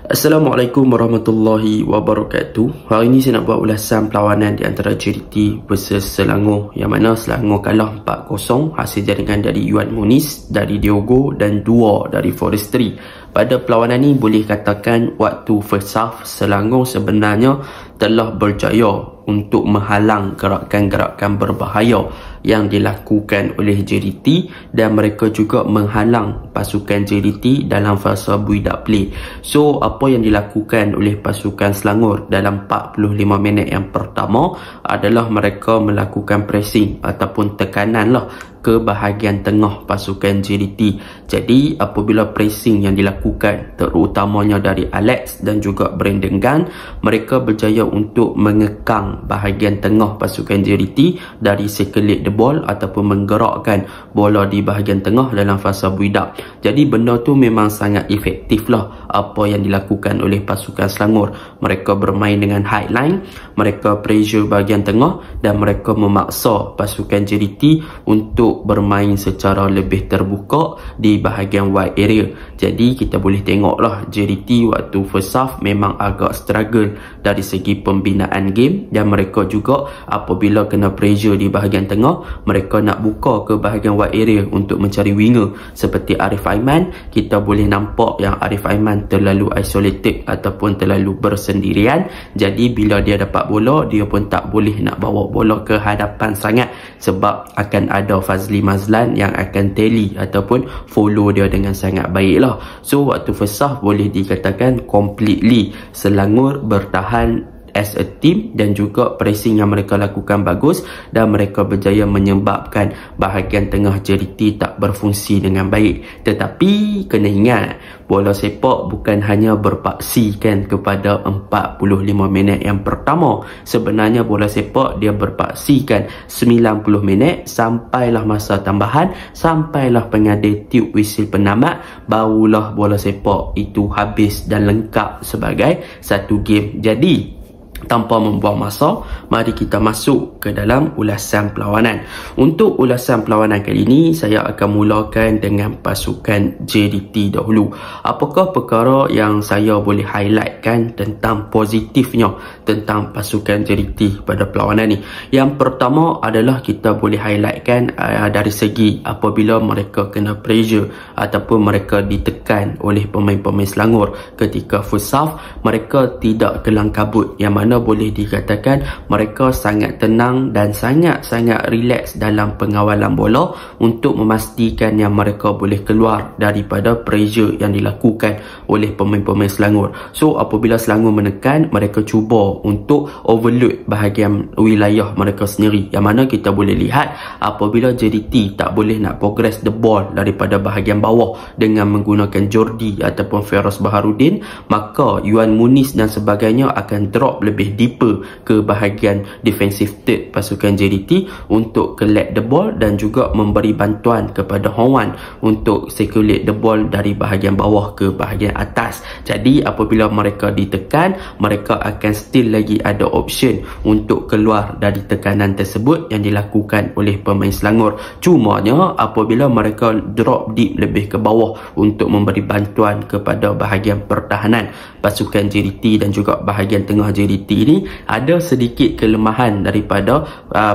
Assalamualaikum warahmatullahi wabarakatuh. Hari ini saya nak buat ulasan perlawanan di antara JDT versus Selangor, yang mana Selangor kalah 4-0 hasil jaringan dari Yuan Muniz, dari Diogo dan 2 dari Forestry. Pada perlawanan ini boleh katakan waktu first half Selangor sebenarnya telah berjaya untuk menghalang gerakan-gerakan berbahaya yang dilakukan oleh JDT, dan mereka juga menghalang pasukan JDT dalam fasa build-up play. So apa yang dilakukan oleh pasukan Selangor dalam 45 minit yang pertama adalah mereka melakukan pressing ataupun tekanan ke bahagian tengah pasukan JDT. Jadi apabila pressing yang dilakukan terutamanya dari Alex dan juga Brandon Gunn, mereka berjaya untuk mengekang bahagian tengah pasukan JDT dari circulate the ball ataupun menggerakkan bola di bahagian tengah dalam fasa build up. Jadi benda tu memang sangat efektif apa yang dilakukan oleh pasukan Selangor. Mereka bermain dengan high line, mereka pressure bahagian tengah dan mereka memaksa pasukan JDT untuk bermain secara lebih terbuka di bahagian wide area. Jadi kita boleh tengoklah JDT waktu first half memang agak struggle dari segi pembinaan game, dan mereka juga apabila kena pressure di bahagian tengah, mereka nak buka ke bahagian wide area untuk mencari winger seperti Arif Aiman. Kita boleh nampak yang Arif Aiman terlalu isolated ataupun terlalu bersendirian. Jadi bila dia dapat bola, dia pun tak boleh nak bawa bola ke hadapan sangat, sebab akan ada Fazli Mazlan yang akan tally ataupun follow dia dengan sangat baik So waktu first half boleh dikatakan completely Selangor bertahan as a team, dan juga pressing yang mereka lakukan bagus, dan mereka berjaya menyebabkan bahagian tengah JDT tak berfungsi dengan baik. Tetapi kena ingat, bola sepak bukan hanya berpaksikan kepada 45 minit yang pertama. Sebenarnya bola sepak dia berpaksikan 90 minit sampailah masa tambahan, sampailah pengadil tiup whistle penamat, barulah bola sepak itu habis dan lengkap sebagai satu game. Jadi tanpa membuang masa, mari kita masuk ke dalam ulasan perlawanan. Untuk ulasan perlawanan kali ini, saya akan mulakan dengan pasukan JDT dahulu. Apakah perkara yang saya boleh highlightkan tentang positifnya tentang pasukan JDT pada perlawanan ni? Yang pertama adalah kita boleh highlightkan dari segi apabila mereka kena pressure ataupun mereka ditekan oleh pemain-pemain Selangor ketika first half, mereka tidak kelang kabut, yang mana boleh dikatakan mereka sangat tenang dan sangat-sangat relax dalam pengawalan bola untuk memastikan yang mereka boleh keluar daripada pressure yang dilakukan oleh pemain-pemain Selangor. So apabila Selangor menekan, mereka cuba untuk overload bahagian wilayah mereka sendiri, yang mana kita boleh lihat apabila JDT tak boleh nak progress the ball daripada bahagian bawah dengan menggunakan Jordi ataupun Feroz Baharudin, maka Yuan Muniz dan sebagainya akan drop lebih deeper ke bahagian defensive third pasukan JDT untuk collect the ball dan juga memberi bantuan kepada Hoan untuk circulate the ball dari bahagian bawah ke bahagian atas. Jadi apabila mereka ditekan, mereka akan still lagi ada option untuk keluar dari tekanan tersebut yang dilakukan oleh pemain Selangor. Cumanya apabila mereka drop deep lebih ke bawah untuk memberi bantuan kepada bahagian pertahanan pasukan JDT dan juga bahagian tengah JDT ini, ada sedikit kelemahan daripada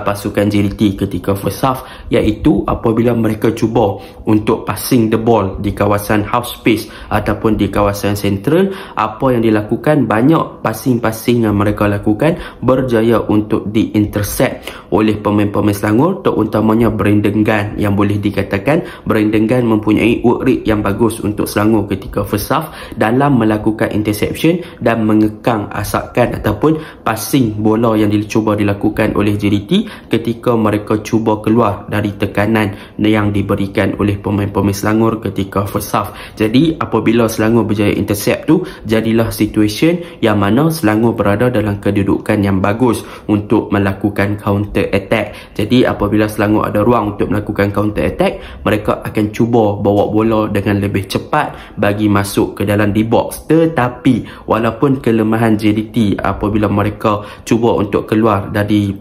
pasukan JDT ketika first half, iaitu apabila mereka cuba untuk passing the ball di kawasan half space ataupun di kawasan sentral, apa yang dilakukan, banyak passing-passing yang mereka lakukan berjaya untuk di-intercept oleh pemain-pemain Selangor, terutamanya Brandon Gunn, yang boleh dikatakan Brandon Gunn mempunyai work rate yang bagus untuk Selangor ketika first half dalam melakukan interception dan mengekang asakan ataupun passing bola yang dicuba dilakukan oleh JDT ketika mereka cuba keluar dari tekanan yang diberikan oleh pemain-pemain Selangor ketika first half. Jadi apabila Selangor berjaya intercept tu, jadilah situation yang mana Selangor berada dalam kedudukan yang bagus untuk melakukan counter attack. Jadi apabila Selangor ada ruang untuk melakukan counter attack, mereka akan cuba bawa bola dengan lebih cepat bagi masuk ke dalam D-box. Tetapi walaupun kelemahan JDT apabila mereka cuba untuk keluar dari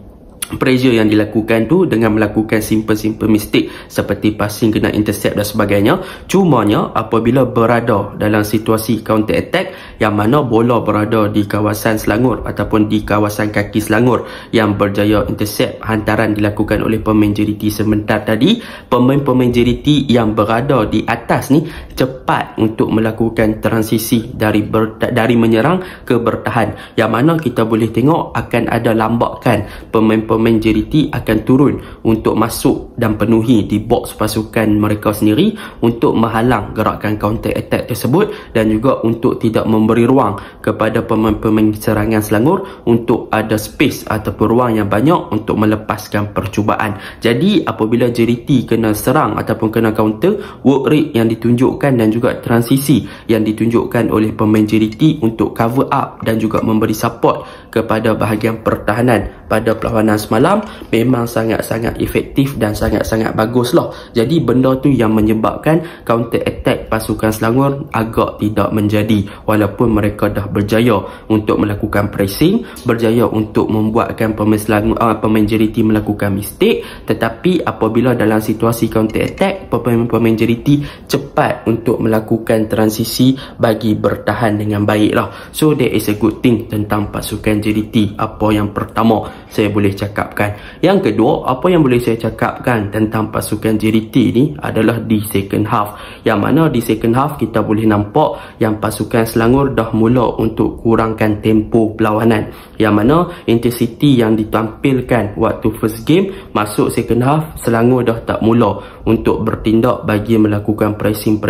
pressure yang dilakukan tu dengan melakukan simple mistake seperti passing kena intercept dan sebagainya. Cumanya apabila berada dalam situasi counter attack yang mana bola berada di kawasan Selangor ataupun di kawasan kaki Selangor yang berjaya intercept hantaran dilakukan oleh pemain JDT sebentar tadi, pemain-pemain JDT yang berada di atas ni cepat untuk melakukan transisi dari menyerang ke bertahan, yang mana kita boleh tengok akan ada lambakan pemain JDT akan turun untuk masuk dan penuhi di box pasukan mereka sendiri untuk menghalang gerakan counter attack tersebut dan juga untuk tidak memberi ruang kepada pemain-pemain serangan Selangor untuk ada space ataupun ruang yang banyak untuk melepaskan percubaan. Jadi apabila JDT kena serang ataupun kena counter, work rate yang ditunjukkan dan juga transisi yang ditunjukkan oleh pemain JDT untuk cover up dan juga memberi support kepada bahagian pertahanan pada perlawanan semalam memang sangat-sangat efektif dan sangat-sangat bagus lah. Jadi benda tu yang menyebabkan counter attack pasukan Selangor agak tidak menjadi, walaupun mereka dah berjaya untuk melakukan pressing, berjaya untuk membuatkan pemain JDT melakukan mistake, tetapi apabila dalam situasi counter attack pemain JDT cepat untuk melakukan transisi bagi bertahan dengan baik lah. So that is a good thing tentang pasukan JDT. Apa yang pertama saya boleh cakapkan. Yang kedua, apa yang boleh saya cakapkan tentang pasukan JDT ni adalah di second half, yang mana di second half kita boleh nampak yang pasukan Selangor dah mula untuk kurangkan tempo perlawanan, yang mana intensity yang ditampilkan waktu first game masuk second half, Selangor dah tak mula untuk bertindak bagi melakukan pressing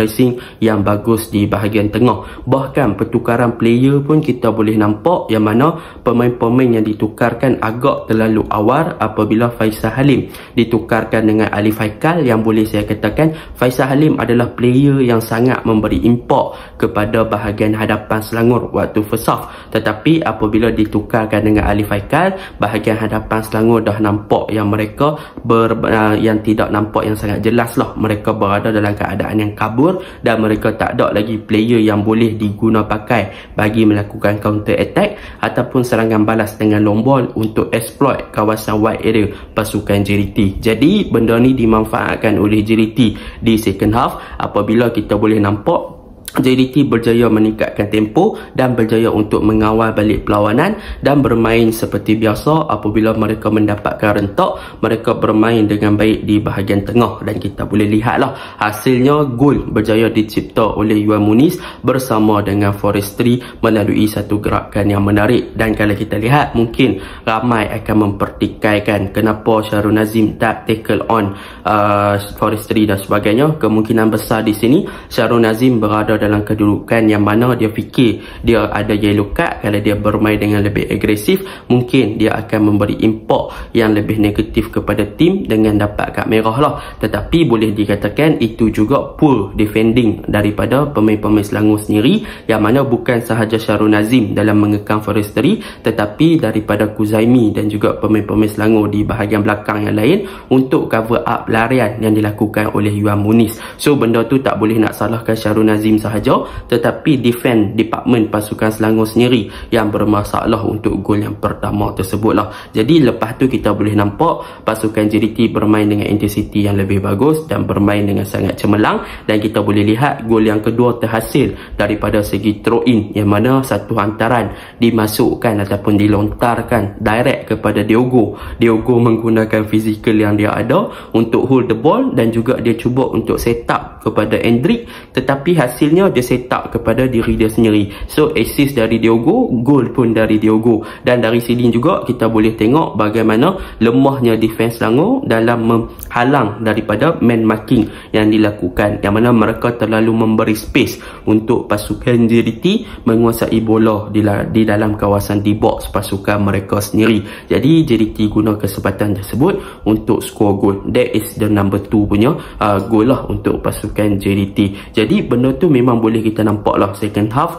yang bagus di bahagian tengah. Bahkan pertukaran player pun kita boleh nampak yang mana pemain-pemain yang ditukarkan agak terlalu awal apabila Faisal Halim ditukarkan dengan Ali Faikal, yang boleh saya katakan Faisal Halim adalah player yang sangat memberi impak kepada bahagian hadapan Selangor waktu first half. Tetapi apabila ditukarkan dengan Ali Faikal, bahagian hadapan Selangor dah nampak yang mereka yang tidak nampak yang sangat jelas lah. Mereka berada dalam keadaan yang kabur dan mereka tak ada lagi player yang boleh diguna pakai bagi melakukan counter attack ataupun serangan balas dengan long ball untuk exploit kawasan wide area pasukan JDT. Jadi benda ni dimanfaatkan oleh JDT di second half apabila kita boleh nampak JDT berjaya meningkatkan tempo dan berjaya untuk mengawal balik perlawanan dan bermain seperti biasa. Apabila mereka mendapatkan rentak, mereka bermain dengan baik di bahagian tengah dan kita boleh lihatlah hasilnya gol berjaya dicipta oleh Yuan Muniz bersama dengan Forestry melalui satu gerakan yang menarik. Dan kalau kita lihat, mungkin ramai akan mempertikaikan kenapa Syarul Nazim tak tackle on Forestry dan sebagainya. Kemungkinan besar di sini Syarul Nazim berada dalam kedudukan yang mana dia fikir dia ada yellow card. Kalau dia bermain dengan lebih agresif, mungkin dia akan memberi impak yang lebih negatif kepada tim dengan dapat kad merah lah. Tetapi boleh dikatakan itu juga poor defending daripada pemain-pemain Selangor sendiri, yang mana bukan sahaja Syarul Nazim dalam mengekang Forestry, tetapi daripada Kuzaimi dan juga pemain-pemain Selangor di bahagian belakang yang lain untuk cover up larian yang dilakukan oleh Yuan Muniz. So benda tu tak boleh nak salahkan Syarul Nazim sahaja, tetapi defend department pasukan Selangor sendiri yang bermasalah untuk gol yang pertama tersebut lah. Jadi lepas tu kita boleh nampak pasukan JDT bermain dengan intensity yang lebih bagus dan bermain dengan sangat cemerlang, dan kita boleh lihat gol yang kedua terhasil daripada segi throw in, yang mana satu hantaran dimasukkan ataupun dilontarkan direct kepada Diogo menggunakan fizikal yang dia ada untuk hold the ball dan juga dia cuba untuk set up kepada Endrick, tetapi hasilnya dia set up kepada diri dia sendiri. So assist dari Diogo, gol pun dari Diogo. Dan dari sini juga kita boleh tengok bagaimana lemahnya defense Selangor dalam menghalang daripada man marking yang dilakukan, yang mana mereka terlalu memberi space untuk pasukan JDT menguasai bola di dalam kawasan di box pasukan mereka sendiri. Jadi JDT guna kesempatan tersebut untuk score gol. That is the number 2 punya gol lah untuk pasukan JDT. Jadi benda tu memang boleh kita nampak lah second half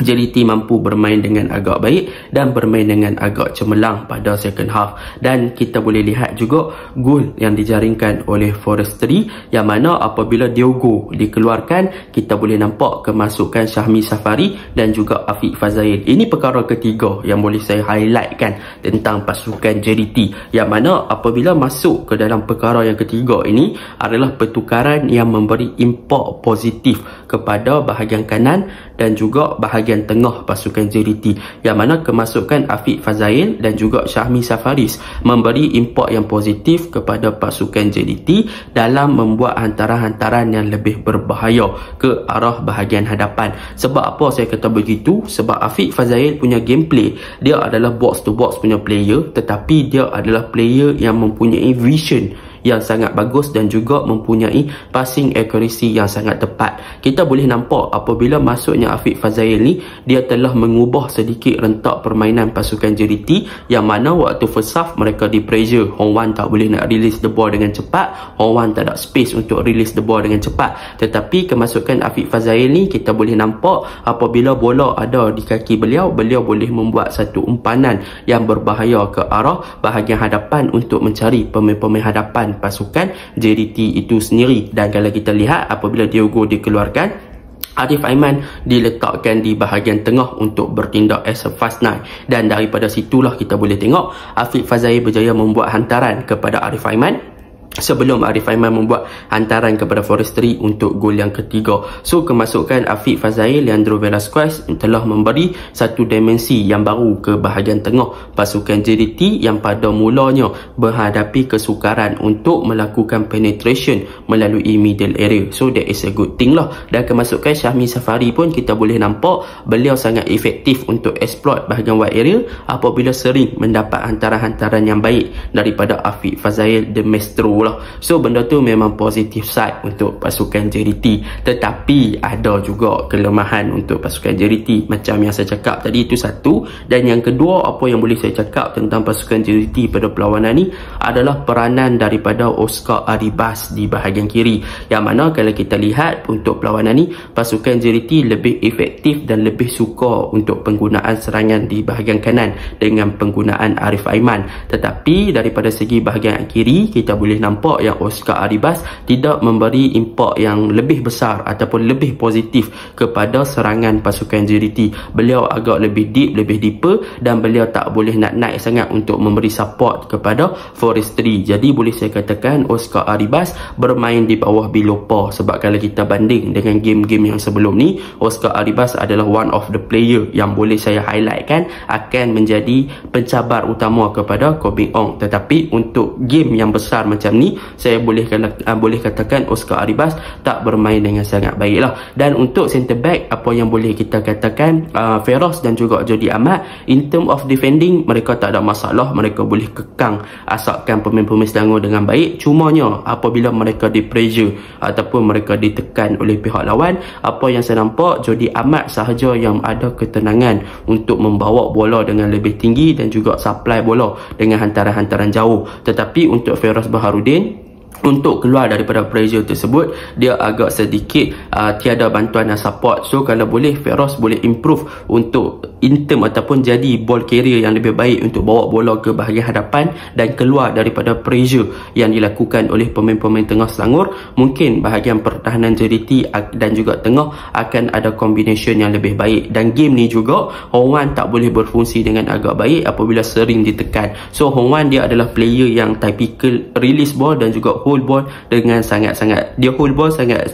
JDT mampu bermain dengan agak baik dan bermain dengan agak cemerlang pada second half. Dan kita boleh lihat juga gol yang dijaringkan oleh Forestry, yang mana apabila Diogo dikeluarkan, kita boleh nampak kemasukan Syahmi Safari dan juga Afiq Fazail. Ini perkara ketiga yang boleh saya highlightkan tentang pasukan JDT, yang mana apabila masuk ke dalam perkara yang ketiga ini adalah pertukaran yang memberi impak positif kepada bahagian kanan dan juga bahagian tengah pasukan JDT, yang mana kemasukan Afiq Fazail dan juga Syahmi Safaris memberi impak yang positif kepada pasukan JDT dalam membuat hantaran-hantaran yang lebih berbahaya ke arah bahagian hadapan. Sebab apa saya kata begitu? Sebab Afiq Fazail punya gameplay, dia adalah box to box punya player, tetapi dia adalah player yang mempunyai vision yang sangat bagus dan juga mempunyai passing accuracy yang sangat tepat. Kita boleh nampak apabila masuknya Afiq Fazail ni, dia telah mengubah sedikit rentak permainan pasukan JDT, yang mana waktu first half mereka di pressure, Hong Wan tak boleh nak release the ball dengan cepat, Hong Wan tak ada space untuk release the ball dengan cepat. Tetapi kemasukan Afiq Fazail ni, kita boleh nampak apabila bola ada di kaki beliau, beliau boleh membuat satu umpanan yang berbahaya ke arah bahagian hadapan untuk mencari pemain-pemain hadapan pasukan JDT itu sendiri. Dan kalau kita lihat apabila Diogo dikeluarkan, Arif Aiman diletakkan di bahagian tengah untuk bertindak as a fast nine, dan daripada situlah kita boleh tengok Afiq Fazail berjaya membuat hantaran kepada Arif Aiman sebelum Arif Aiman membuat hantaran kepada Forestry untuk gol yang ketiga. So kemasukan Afiq Fazail, Leandro Velasquez telah memberi satu dimensi yang baru ke bahagian tengah pasukan JDT yang pada mulanya berhadapi kesukaran untuk melakukan penetration melalui middle area. So that is a good thing lah. Dan kemasukan Syahmi Safari pun kita boleh nampak beliau sangat efektif untuk exploit bahagian wide area apabila sering mendapat hantaran-hantaran yang baik daripada Afiq Fazail the Maestro lah. So benda tu memang positive side untuk pasukan JDT, tetapi ada juga kelemahan untuk pasukan JDT macam yang saya cakap tadi. Itu satu. Dan yang kedua, apa yang boleh saya cakap tentang pasukan JDT pada perlawanan ni adalah peranan daripada Oscar Arribas di bahagian kiri, yang mana kalau kita lihat untuk perlawanan ni, pasukan JDT lebih efektif dan lebih suka untuk penggunaan serangan di bahagian kanan dengan penggunaan Arif Aiman. Tetapi daripada segi bahagian kiri, kita boleh nampak yang Oscar Arribas tidak memberi impak yang lebih besar ataupun lebih positif kepada serangan pasukan JDT. Beliau agak lebih deep, lebih deeper, dan beliau tak boleh nak naik sangat untuk memberi support kepada Forestry. Jadi boleh saya katakan Oscar Arribas bermain di bawah below par. Sebab kalau kita banding dengan game-game yang sebelum ni, Oscar Arribas adalah one of the player yang boleh saya highlightkan akan menjadi pencabar utama kepada Kobing Ong. Tetapi untuk game yang besar macam ni, saya boleh katakan Oscar Arribas tak bermain dengan sangat baik lah. Dan untuk centre back, apa yang boleh kita katakan, Feroz dan juga Jody Ahmad, in term of defending mereka tak ada masalah, mereka boleh kekang asalkan pemain-pemain Selangor dengan baik. Cumanya apabila mereka di pressure ataupun mereka ditekan oleh pihak lawan, apa yang saya nampak, Jody Ahmad sahaja yang ada ketenangan untuk membawa bola dengan lebih tinggi dan juga supply bola dengan hantaran-hantaran jauh. Tetapi untuk Feroz Baharudin, untuk keluar daripada pressure tersebut, dia agak sedikit tiada bantuan dan support. So kalau boleh, Feroz boleh improve untuk in term ataupun jadi ball carrier yang lebih baik untuk bawa bola ke bahagian hadapan dan keluar daripada pressure yang dilakukan oleh pemain-pemain tengah Selangor. Mungkin bahagian pertahanan JDT dan juga tengah akan ada combination yang lebih baik. Dan game ni juga Hong Wan tak boleh berfungsi dengan agak baik apabila sering ditekan. So Hong Wan dia adalah player yang typical release ball dan juga hold ball dengan sangat-sangat, dia hold ball sangat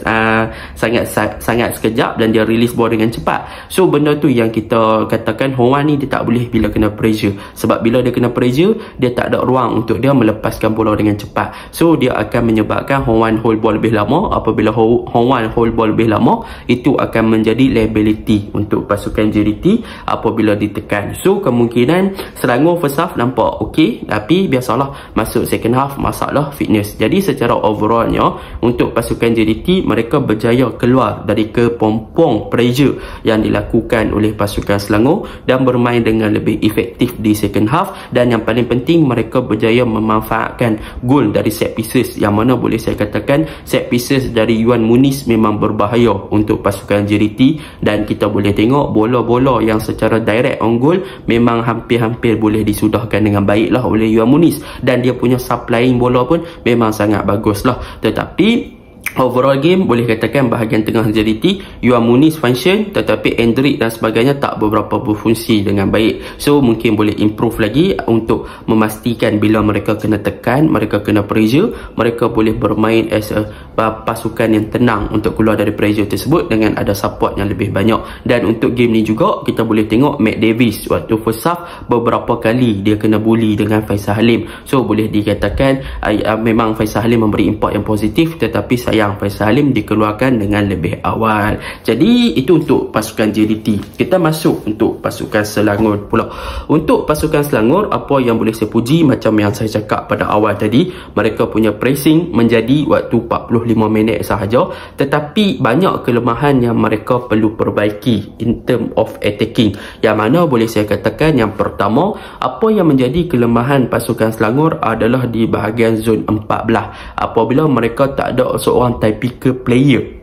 sekejap dan dia release ball dengan cepat. So benda tu yang kita katakan Hong Wan ni dia tak boleh bila kena pressure. Sebab bila dia kena pressure, dia tak ada ruang untuk dia melepaskan bola dengan cepat. So dia akan menyebabkan Hong Wan hold ball lebih lama. Apabila Hong Wan hold ball lebih lama, itu akan menjadi liability untuk pasukan JDT apabila ditekan. So kemungkinan Selangor first half nampak okey, tapi biasalah masuk second half masalah fitness. Jadi Jadi secara overallnya untuk pasukan JDT, mereka berjaya keluar dari kepompong pressure yang dilakukan oleh pasukan Selangor dan bermain dengan lebih efektif di second half. Dan yang paling penting, mereka berjaya memanfaatkan gol dari set pieces, yang mana boleh saya katakan set pieces dari Yuan Muniz memang berbahaya untuk pasukan JDT. Dan kita boleh tengok bola-bola yang secara direct on goal memang hampir-hampir boleh disudahkan dengan baiklah oleh Yuan Muniz, dan dia punya supplying bola pun memang sangat baguslah. Tetapi overall game boleh katakan bahagian tengah JDT, Yuan Muniz function, tetapi Endrick dan sebagainya tak beberapa berfungsi dengan baik. So mungkin boleh improve lagi untuk memastikan bila mereka kena tekan, mereka kena pressure, mereka boleh bermain as a pasukan yang tenang untuk keluar dari pressure tersebut dengan ada support yang lebih banyak. Dan untuk game ni juga kita boleh tengok Matt Davis waktu first half beberapa kali dia kena bully dengan Faisal Halim. So boleh dikatakan memang Faisal Halim memberi impact yang positif, tetapi sayang Faisal Halim dikeluarkan dengan lebih awal. Jadi itu untuk pasukan JDT. Kita masuk untuk pasukan Selangor pula. Untuk pasukan Selangor, apa yang boleh saya puji macam yang saya cakap pada awal tadi, mereka punya pressing menjadi waktu 45 minit sahaja, tetapi banyak kelemahan yang mereka perlu perbaiki in term of attacking. Yang mana boleh saya katakan yang pertama, apa yang menjadi kelemahan pasukan Selangor adalah di bahagian zon 14. Apabila mereka tak ada seorang typical player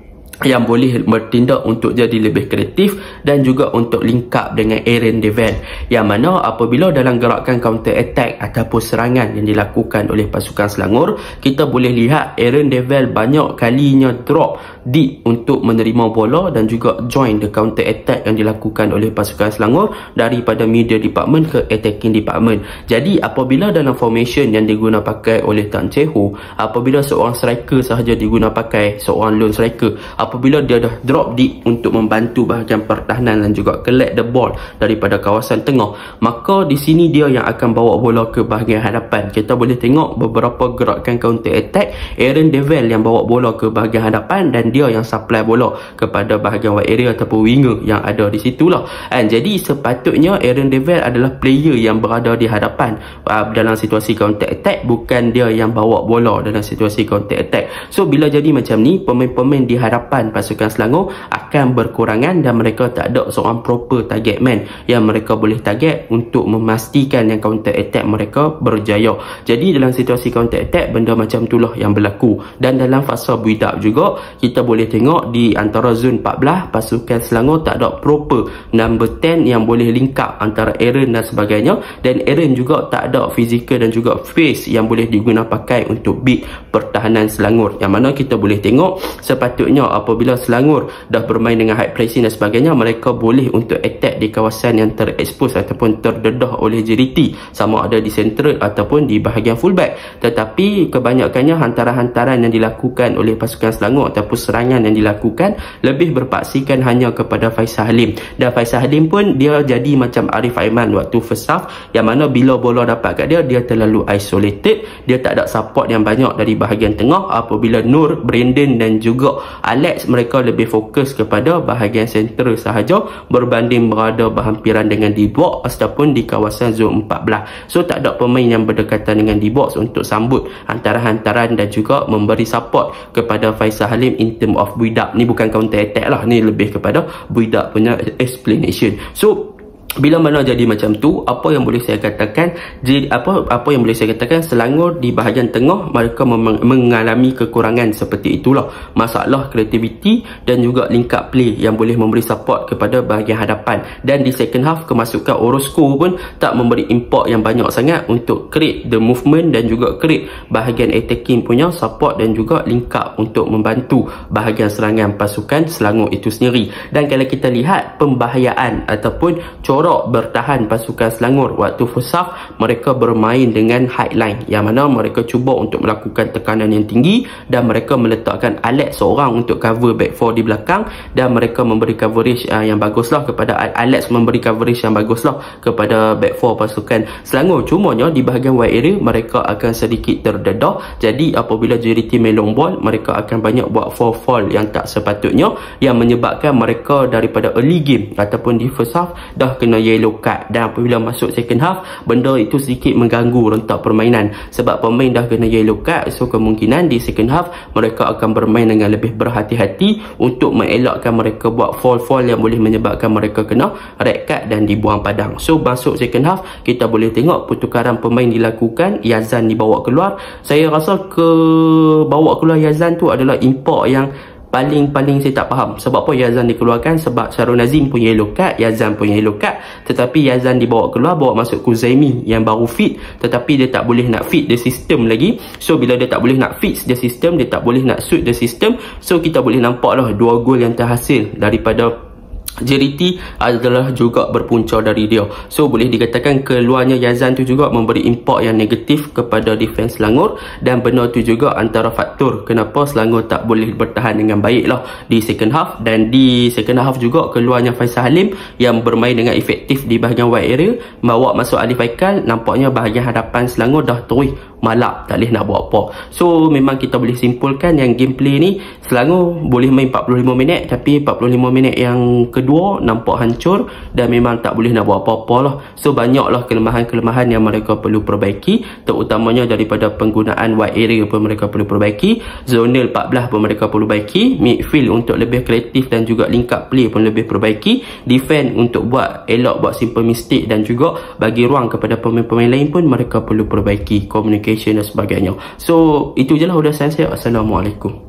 yang boleh bertindak untuk jadi lebih kreatif dan juga untuk link up dengan Aaron Devell, yang mana apabila dalam gerakan counter attack ataupun serangan yang dilakukan oleh pasukan Selangor, kita boleh lihat Aaron Devell banyak kalinya drop deep untuk menerima bola dan juga join the counter attack yang dilakukan oleh pasukan Selangor daripada media department ke attacking department. Jadi apabila dalam formation yang diguna pakai oleh Tan Chee Ho, apabila seorang striker sahaja diguna pakai, seorang lone striker, apabila dia dah drop deep untuk membantu bahagian pertahanan dan juga collect the ball daripada kawasan tengah, maka di sini dia yang akan bawa bola ke bahagian hadapan. Kita boleh tengok beberapa gerakan counter attack, Aaron Devell yang bawa bola ke bahagian hadapan dan dia yang supply bola kepada bahagian wide area ataupun winger yang ada di situlah. Jadi sepatutnya Aaron Devell adalah player yang berada di hadapan dalam situasi counter attack, bukan dia yang bawa bola dalam situasi counter attack. So bila jadi macam ni, pemain-pemain di hadapan pasukan Selangor akan berkurangan dan mereka tak ada seorang proper target man yang mereka boleh target untuk memastikan yang counter attack mereka berjaya. Jadi dalam situasi counter attack, benda macam itulah yang berlaku. Dan dalam fasa build up juga, kita boleh tengok di antara zon 14 pasukan Selangor tak ada proper number 10 yang boleh link up antara Aaron dan sebagainya, dan Aaron juga tak ada physical dan juga face yang boleh diguna pakai untuk beat pertahanan Selangor. Yang mana kita boleh tengok sepatutnya apabila Selangor dah bermain dengan high pressing dan sebagainya, mereka boleh untuk attack di kawasan yang terekspos ataupun terdedah oleh JDT, sama ada di central ataupun di bahagian fullback. Tetapi kebanyakannya hantaran-hantaran yang dilakukan oleh pasukan Selangor ataupun serangan yang dilakukan lebih berpaksikan hanya kepada Faisal Halim. Dan Faisal Halim pun dia jadi macam Arif Aiman waktu first half, yang mana bila bola dapat kat dia, dia terlalu isolated, dia tak ada support yang banyak dari bahagian tengah. Apabila Nur, Brandon dan juga Alex, mereka lebih fokus kepada bahagian center sahaja berbanding berada berhampiran dengan D-box ataupun di kawasan zon 14. So tak ada pemain yang berdekatan dengan D-box untuk sambut hantaran-hantaran dan juga memberi support kepada Faisal Halim in term of build up. Ni bukan counter attack lah, ni lebih kepada build up punya explanation. So bila mana jadi macam tu, apa yang boleh saya katakan, apa yang boleh saya katakan, Selangor di bahagian tengah mereka mengalami kekurangan seperti itulah. Masalah kreativiti dan juga link up play yang boleh memberi support kepada bahagian hadapan. Dan di second half, kemasukan Orozco pun tak memberi impact yang banyak sangat untuk create the movement dan juga create bahagian attacking punya support dan juga link up untuk membantu bahagian serangan pasukan Selangor itu sendiri. Dan kalau kita lihat pembahayaan ataupun corak bertahan pasukan Selangor waktu first half, mereka bermain dengan high line, yang mana mereka cuba untuk melakukan tekanan yang tinggi dan mereka meletakkan Alex seorang untuk cover back four di belakang, dan mereka memberi coverage yang baguslah kepada Alex, memberi coverage yang baguslah kepada back four pasukan Selangor. Cumanya di bahagian wide area mereka akan sedikit terdedah. Jadi apabila JDT main long ball, mereka akan banyak buat fall yang tak sepatutnya, yang menyebabkan mereka daripada early game ataupun di first half dah kena kena yellow card. Dan apabila masuk second half, benda itu sedikit mengganggu rentak permainan sebab pemain dah kena yellow card. So kemungkinan di second half mereka akan bermain dengan lebih berhati-hati untuk mengelakkan mereka buat foul-foul yang boleh menyebabkan mereka kena red card dan dibuang padang. So masuk second half, kita boleh tengok pertukaran pemain dilakukan. Yazan dibawa keluar. Saya rasa bawa keluar Yazan tu adalah import yang paling saya tak faham. Sebab apa Yazan dikeluarkan? Sebab Shahrul Nazim punya yellow card, Yazan punya yellow card, tetapi Yazan dibawa keluar, bawa masuk Kuzaimi yang baru fit, tetapi dia tak boleh nak fit the system lagi. So bila dia tak boleh nak fit the system, dia tak boleh nak suit the system, so kita boleh nampak lah 2 gol yang terhasil daripada JRT adalah juga berpunca dari dia. So boleh dikatakan keluarnya Yazan tu juga memberi impak yang negatif kepada defense Selangor, dan benda tu juga antara faktor kenapa Selangor tak boleh bertahan dengan baik lah di second half. Dan di second half juga keluarnya Faisal Halim yang bermain dengan efektif di bahagian wide area, bawa masuk Alif Aikal, nampaknya bahagian hadapan Selangor dah terus malap, tak boleh nak buat apa. So memang kita boleh simpulkan yang gameplay ni Selangor boleh main 45 minit, tapi 45 minit yang kedua nampak hancur dan memang tak boleh nak buat apa-apa lah. So banyaklah kelemahan-kelemahan yang mereka perlu perbaiki, terutamanya daripada penggunaan wide area pun mereka perlu perbaiki, zonal 14 pun mereka perlu perbaiki, midfield untuk lebih kreatif dan juga link up play pun lebih perbaiki, defense untuk elok buat simple mistake dan juga bagi ruang kepada pemain-pemain lain pun mereka perlu perbaiki, communication dan sebagainya. So itu je lah ulasan saya. Assalamualaikum.